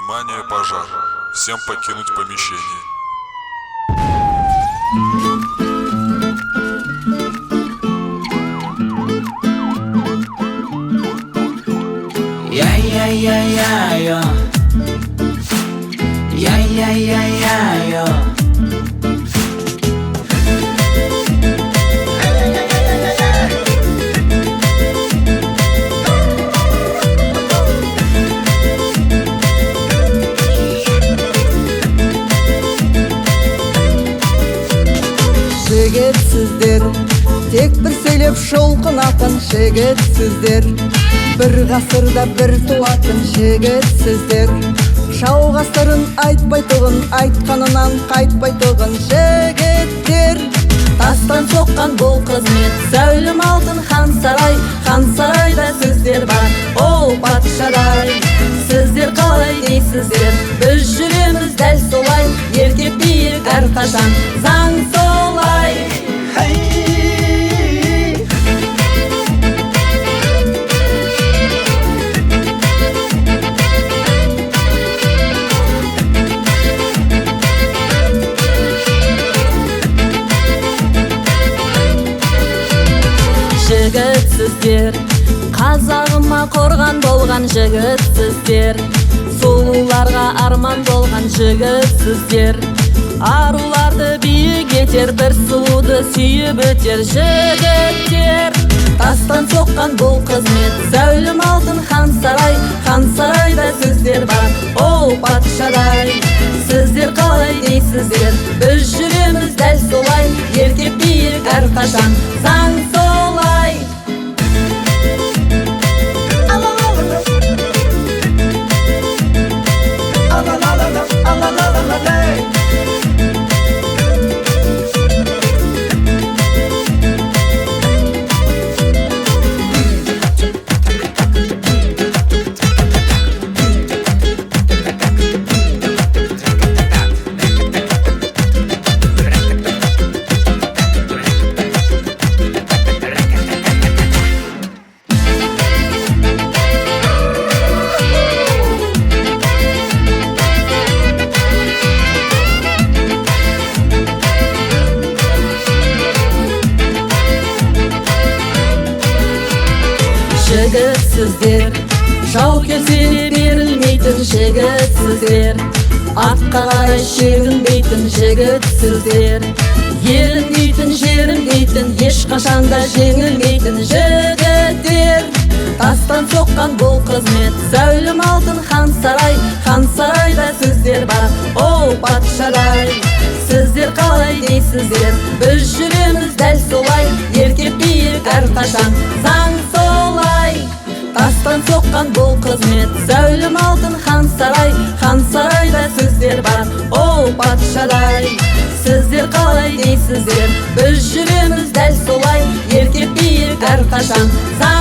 Внимание, пожар! Всем покинуть помещение. Я-я-я-я-я. Я-я-я-я-я. Жігітсіздер, тек бір сөйлеп шолқынатын жігітсіздер, бір ғасырда бір туатын жігітсіздер, шауға сырын айтпайтұғын, айтқанынан қайтпайтұғын жігіттер. Тастан соққан бұл қызмет, зәулім алтын хан сарайда сіздер бар, ол патшадай. Сіздер қалай дейсіздер, біз жүреміз дәл солай, еркек биік әрқашан, заң солай. Жігітсіздер, қазағыма қорған болған жігітсіздер, сұлуларға арман болған жігітсіздер, аруларды биік етер, бір сұлуды сүйіп өтер жігіттер. Тастан соққан бұл қызмет, зәулім алтын хан сарайда сіздер бар, ол патшадай. Сіздер қалай дейсіздер, біз жүреміз дәл солай, еркек биік әрқашан, заң солай. Жігітсіздер, жау келсе де берілмейтін жігітсіздер, артқа қарай шегінбейтін жігітсіздер, елім дейтін жерім дейтін, ешқашанда жеңілмейтін жігіттер. Тастан соққан бұл қызмет, зәулім алтын хан сарайда сіздер бар, ол патшадай. Сіздер қалай дейсіздер, біз жүреміз дәл солай, еркек биік әрқашан, заң солай. Тастан соққан бұл қызмет, зәулім алтын хан сарайда сіздер бар, ол патшадай. Сіздер қалай дейсіздер, біз жүреміз дәл солай, еркек биік әрқашан, заң